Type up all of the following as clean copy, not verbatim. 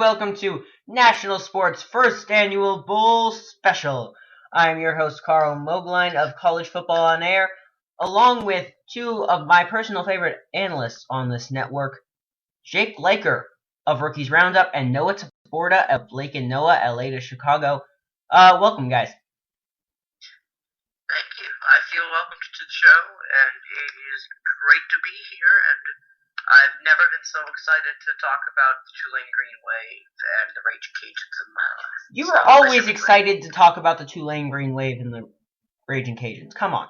welcome to National Sports' first annual Bowl Special. I'm your host, Carl Mogline of College Football on Air, along with two of my personal favorite analysts on this network, Jake Laker of Rookies Roundup and Noah Taborda of Blake and Noah, LA to Chicago. Welcome, guys. Thank you. I feel welcome to the show, and it is great to be here, and I've never been so excited to talk about the Tulane Green Wave and the Raging Cajuns in my life. You were always excited to talk about the Tulane Green Wave and the Raging Cajuns. Come on.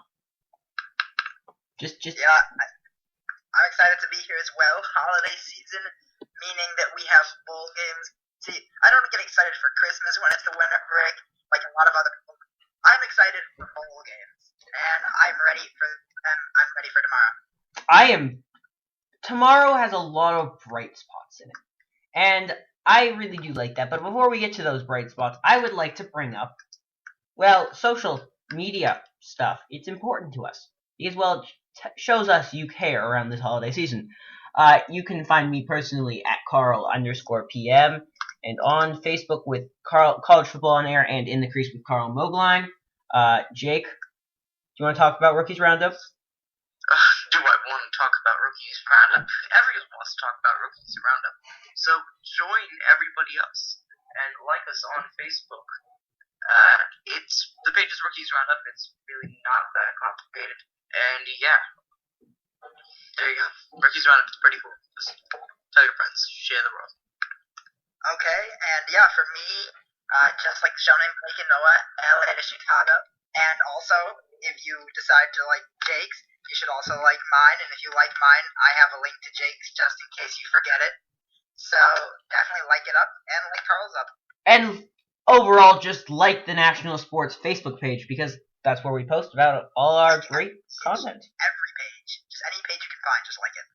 Just. Yeah, I'm excited to be here as well. Holiday season, meaning that we have bowl games. See, I don't get excited for Christmas when it's the winter break, like a lot of other people. I'm excited for bowl games, and I'm ready for tomorrow. Tomorrow has a lot of bright spots in it, and I really do like that. But before we get to those bright spots, I would like to bring up, social media stuff. It's important to us because, it shows us you care around this holiday season. You can find me personally at Carl_PM and on Facebook with College Football on Air and In the Crease with Carl Mogline. Jake, do you want to talk about Rookies Roundup? Do I want to talk about Rookies Roundup? Everyone wants to talk about Rookies Roundup. So join everybody else and like us on Facebook. The page is Rookies Roundup. It's really not that complicated. And yeah, there you go. Rookies Roundup is pretty cool. Just tell your friends. Share the world. Okay, and yeah, for me, just like the show name, Blake and Noah, LA to Chicago. And also, if you decide to like Jake's, you should also like mine, and if you like mine, I have a link to Jake's just in case you forget it. So definitely like it up, and like Carl's up. And overall, just like the National Sports Facebook page, because that's where we post about all our great content. Every page. Just any page you can find, just like it.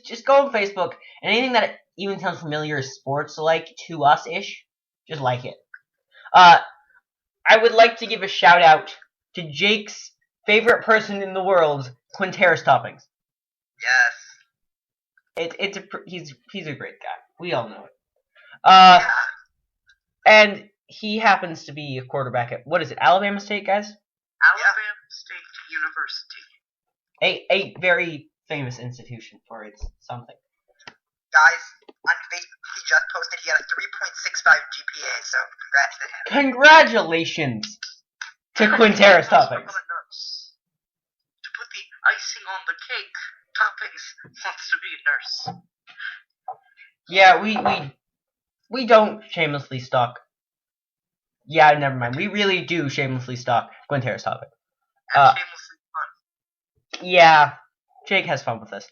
Just go on Facebook, and anything that even sounds familiar as sports-like to us-ish, just like it. I would like to give a shout-out to Jake's favorite person in the world, Quinteris Toppings. Yes. He's a great guy. We all know it. And he happens to be a quarterback at, what is it, Alabama State, guys? Alabama State University. A very famous institution for its something. Guys, on Facebook, he just posted he had a 3.65 GPA, so congrats to him. Congratulations to Quinteris Toppings. To put the icing on the cake, Toppings wants to be a nurse. Yeah, we don't shamelessly stalk. Yeah, never mind. We really do shamelessly stalk Quinteris Toppings. And shamelessly fun. Yeah, Jake has fun with this.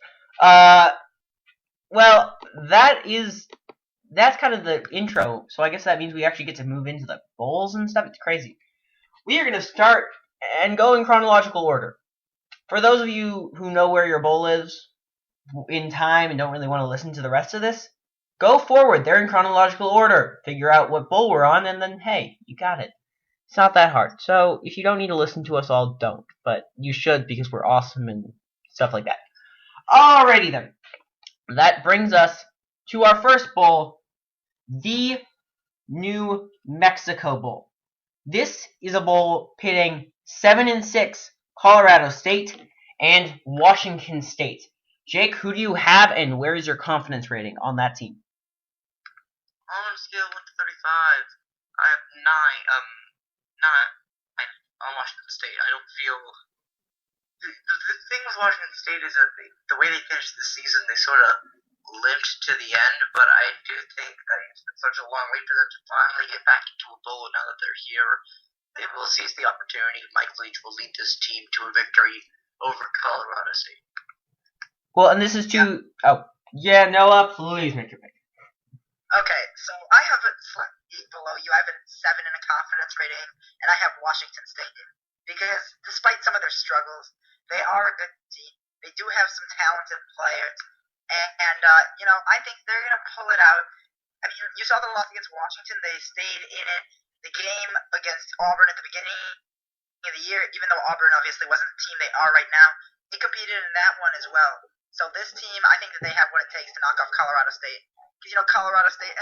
That's kind of the intro, so I guess that means we actually get to move into the bowls and stuff. It's crazy. We are going to start and go in chronological order. For those of you who know where your bowl is in time and don't really want to listen to the rest of this, go forward. They're in chronological order. Figure out what bowl we're on, and then, hey, you got it. It's not that hard. So if you don't need to listen to us all, don't. But you should, because we're awesome and stuff like that. Alrighty then. That brings us to our first bowl, the New Mexico Bowl. This is a bowl pitting 7-6 Colorado State and Washington State. Jake, who do you have, and where is your confidence rating on that team? On a scale of 1 to 35, I have 9 on Washington State. I don't feel... The thing with Washington State is that the way they finished the season, they sort of limped to the end, but I do think that it's been such a long wait for them to finally get back into a bowl. Now that they're here, they will seize the opportunity. Mike Leach will lead this team to a victory over Colorado State. Well, and this is to... Yeah. Noah, please make your pick. Okay, so I have it slightly below you. I have it 7 in a confidence rating, and I have Washington State. Because despite some of their struggles, they are a good team. They do have some talented players. And I think they're going to pull it out. I mean, you saw the loss against Washington. They stayed in it. The game against Auburn at the beginning of the year, even though Auburn obviously wasn't the team they are right now, they competed in that one as well. So this team, I think that they have what it takes to knock off Colorado State. Because, Colorado State,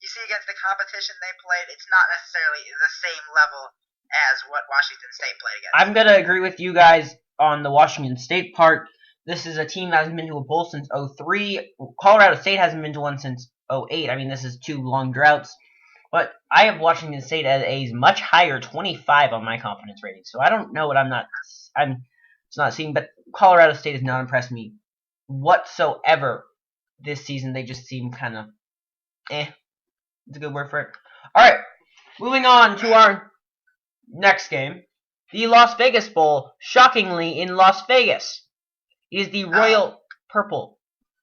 you see against the competition they played, it's not necessarily the same level as what Washington State played against. I'm going to agree with you guys on the Washington State part. This is a team that hasn't been to a bowl since 03. Colorado State hasn't been to one since 08. I mean, this is 2 long droughts. But I have Washington State at a much higher 25 on my confidence rating. So I don't know what I'm not seeing. But Colorado State has not impressed me whatsoever this season. They just seem kind of It's a good word for it. Alright, moving on to our next game. The Las Vegas Bowl, shockingly in Las Vegas. It is the Royal Purple.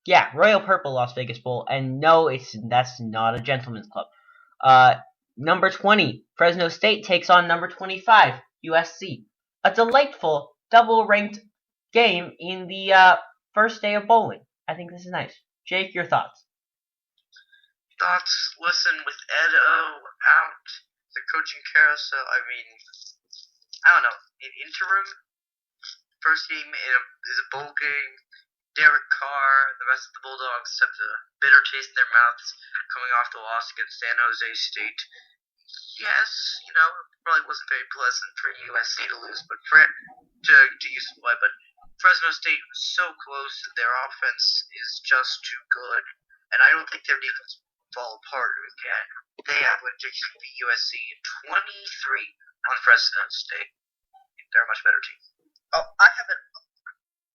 Yeah, Royal Purple Las Vegas Bowl. And no, that's not a gentleman's club. Number 20, Fresno State takes on number 25, USC. A delightful, double-ranked game in the first day of bowling. I think this is nice. Jake, your thoughts? Listen, with Ed O out, the coaching carousel, I mean, I don't know, in interim, first game is a bowl game. Derek Carr and the rest of the Bulldogs have a bitter taste in their mouths coming off the loss against San Jose State. Yes, it probably wasn't very pleasant for USC to lose, but to use the play. But Fresno State was so close. Their offense is just too good, and I don't think their defense will fall apart again. They have legitimately beat USC 23 on Fresno State. They're a much better team. Oh, I have it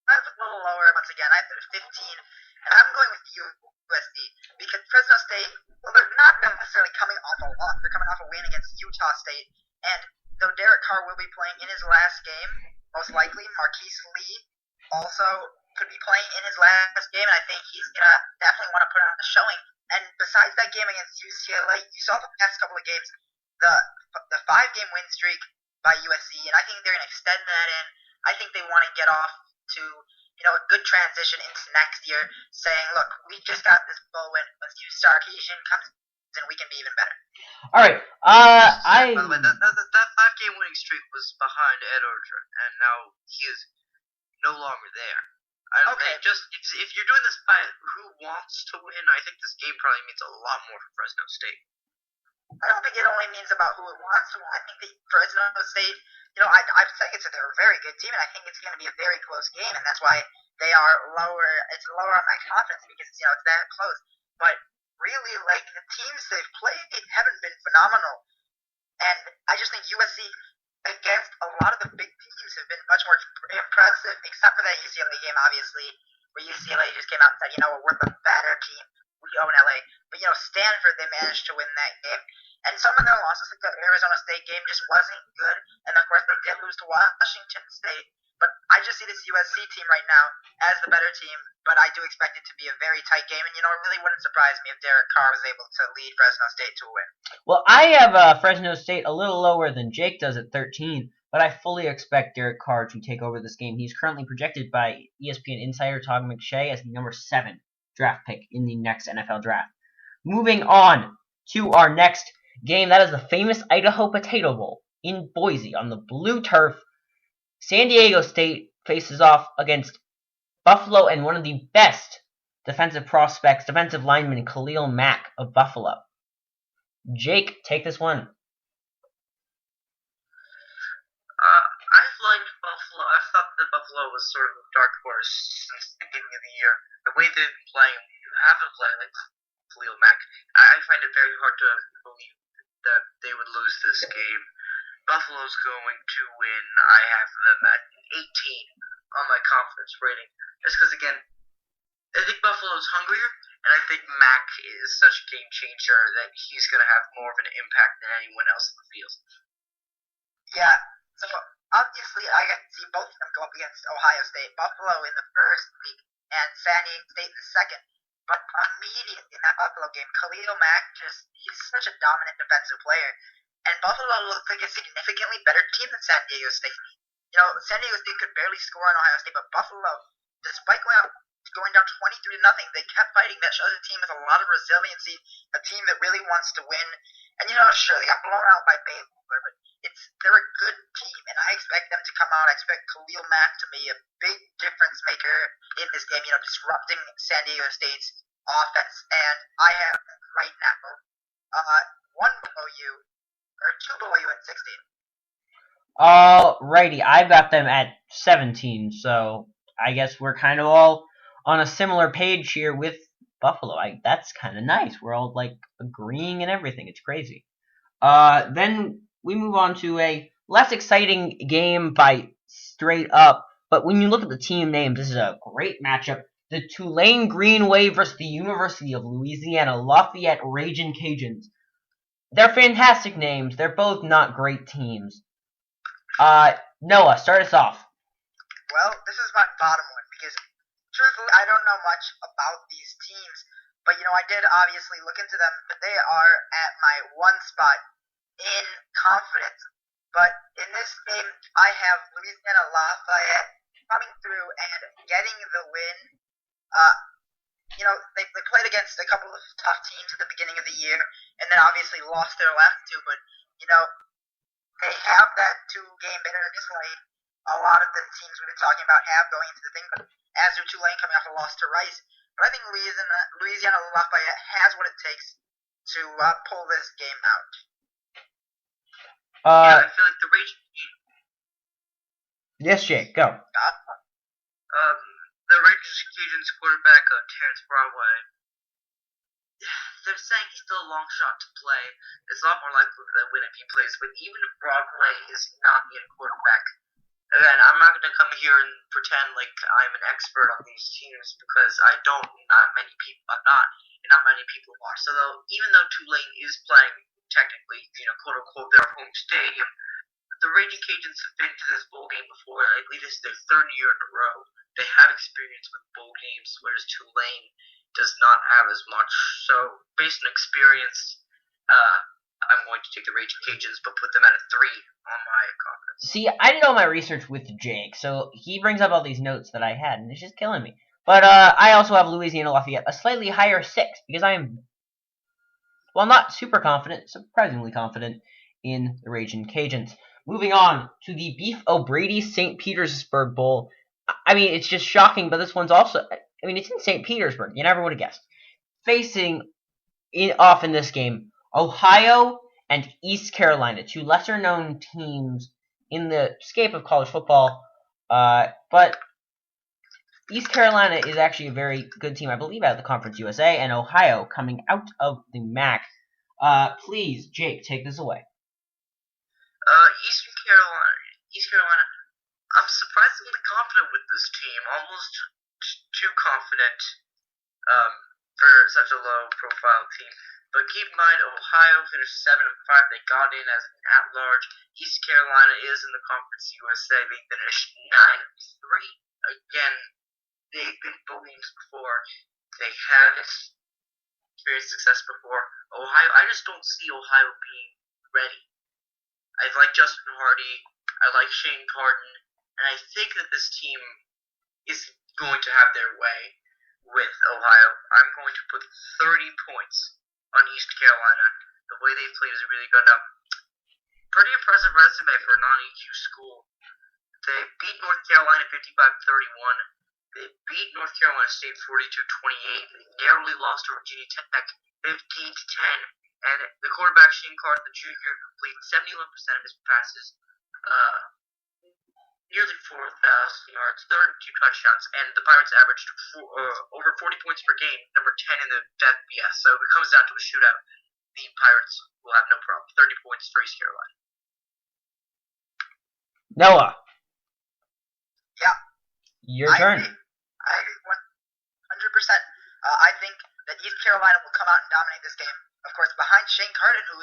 a little lower once again. I have it at 15, and I'm going with USC because Fresno State, well, they're not necessarily coming off a loss. They're coming off a win against Utah State, and though Derek Carr will be playing in his last game, most likely Marquise Lee also could be playing in his last game, and I think he's going to definitely want to put on a showing. And besides that game against UCLA, you saw the past couple of games, the 5-game win streak by USC, and I think they're going to extend that in. I think they want to get off to a good transition into next year, saying, look, we just got this bowl win. Let's use Sarkisian comes and we can be even better. All right. By the way, that 5-game winning streak was behind Ed Orgeron, and now he is no longer there. If you're doing this by who wants to win, I think this game probably means a lot more for Fresno State. I don't think it only means about who it wants to win. I think that Fresno State, I'm saying they're a very good team, and I think it's going to be a very close game, and that's why they are lower. It's lower on my confidence because it's that close. But really, the teams they've played haven't been phenomenal, and I just think USC against a lot of the big teams have been much more impressive, except for that UCLA game, obviously, where UCLA just came out and said, we're the better team. We own LA. But, Stanford, they managed to win that game. And some of their losses, like the Arizona State game, just wasn't good. And, of course, they did lose to Washington State. But I just see this USC team right now as the better team. But I do expect it to be a very tight game. And, it really wouldn't surprise me if Derek Carr was able to lead Fresno State to a win. Well, I have Fresno State a little lower than Jake does at 13. But I fully expect Derek Carr to take over this game. He's currently projected by ESPN insider Todd McShay as the number 7 draft pick in the next NFL draft. Moving on to our next game, that is the famous Idaho Potato Bowl in Boise on the blue turf. San Diego State faces off against Buffalo and one of the best defensive prospects, defensive lineman Khalil Mack of Buffalo. Jake, take this one. I've liked Buffalo. I thought that Buffalo was sort of a dark horse since the beginning of the year. The way they've been playing, you haven't played like Khalil Mack. I find it very hard to believe that they would lose this game. Buffalo's going to win. I have them at 18 on my confidence rating. Just because, again, I think Buffalo's hungrier, and I think Mack is such a game changer that he's going to have more of an impact than anyone else in the field. Yeah, so obviously I got to see both of them go up against Ohio State. Buffalo in the first week and San Diego State in the second. But immediately in that Buffalo game, Khalil Mack he's such a dominant defensive player. And Buffalo looks like a significantly better team than San Diego State. San Diego State could barely score on Ohio State, but Buffalo, despite going down 23-0, they kept fighting. That shows a team with a lot of resiliency, a team that really wants to win. And, sure, they got blown out by Baylor, but they're a good team, and I expect them to come out. I expect Khalil Mack to be a big difference maker in this game, disrupting San Diego State's offense. And I have right now one below you, or two below you at 16. Alrighty, I've got them at 17, so I guess we're kind of all on a similar page here with Buffalo. That's kind of nice. We're all like agreeing and everything. It's crazy. Then we move on to a less exciting game by straight up, but when you look at the team names, this is a great matchup. The Tulane Green Wave versus the University of Louisiana Lafayette Ragin' Cajuns. They're fantastic names. They're both not great teams. Noah, start us off. Well, this is my bottom one because, truthfully, I don't know much about these teams, but I did obviously look into them. But they are at my one spot in confidence. But in this game, I have Louisiana Lafayette coming through and getting the win. They played against a couple of tough teams at the beginning of the year, and then obviously lost their last two. But they have that two-game bitterness like a lot of the teams we've been talking about have going into the thing. But as do Tulane coming off a loss to Rice, but I think Louisiana Lafayette has what it takes to pull this game out. Yeah, I feel like the Raging Yes, Jake, go. The Raging Cajuns quarterback, Terrence Broadway, they're saying he's still a long shot to play. It's a lot more likely to win if he plays, but even if Broadway is not the quarterback, again, I'm not going to come here and pretend like I'm an expert on these teams because not many people are. So even though Tulane is playing technically, quote unquote, their home stadium, the Raging Cajuns have been to this bowl game before. I believe this is their third year in a row. They have experience with bowl games, whereas Tulane does not have as much. So, based on experience, I'm going to take the Raging Cajuns, but put them at a 3 on my confidence. See, I did all my research with Jake, so he brings up all these notes that I had, and it's just killing me. But I also have Louisiana Lafayette a slightly higher 6, because I am, well, not super confident, surprisingly confident in the Raging Cajuns. Moving on to the Beef O'Brady St. Petersburg Bowl. I mean, it's just shocking, but this one's also, it's in St. Petersburg. You never would have guessed. Facing off in this game, Ohio and East Carolina, two lesser-known teams in the scape of college football. But East Carolina is actually a very good team, I believe, out of the Conference USA, and Ohio coming out of the MAC. Please, Jake, take this away. East Carolina. I'm surprisingly confident with this team, almost too confident for such a low-profile team. But keep in mind, Ohio finished 7-5. They got in as an at-large. East Carolina is in the Conference USA. They finished 9-3. Again, they've been bowl games before. They have experienced success before. Ohio, I just don't see Ohio being ready. I like Justin Hardy. I like Shane Carden. And I think that this team is going to have their way with Ohio. I'm going to put 30 points on East Carolina. The way they played is really good. Pretty impressive resume for a non-EQ school. They beat North Carolina 55-31. They beat North Carolina State 42-28. They narrowly lost to Virginia Tech 15-10. And the quarterback, Shane Carden, the junior, completed 71% of his passes. Nearly 4,000 yards, 32 touchdowns, and the Pirates averaged over 40 points per game, number 10 in the FBS. So if it comes down to a shootout, the Pirates will have no problem. 30 points for East Carolina. Noah. Yeah. Your turn. I agree 100%. I think that East Carolina will come out and dominate this game. Of course, behind Shane Carden, who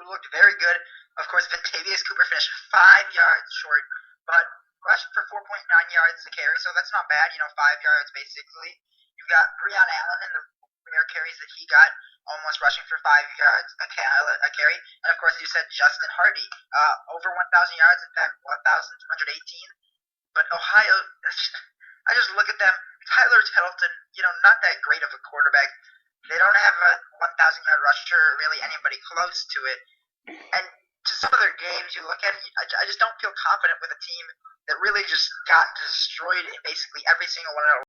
looked very good. Of course, Ventavious Cooper finished 5 yards short, but rushed for 4.9 yards to carry, so that's not bad. 5 yards basically. You've got Breon Allen and the rare carries that he got, almost rushing for 5 yards a carry. And of course, you said Justin Hardy, over 1,000 yards, in fact, 1,218. But Ohio, I just look at them. Tyler Tettleton, not that great of a quarterback. They don't have a 1,000-yard rusher, really anybody close to it. And to some of their games you look at, I just don't feel confident with a team that really just got destroyed in basically every single one of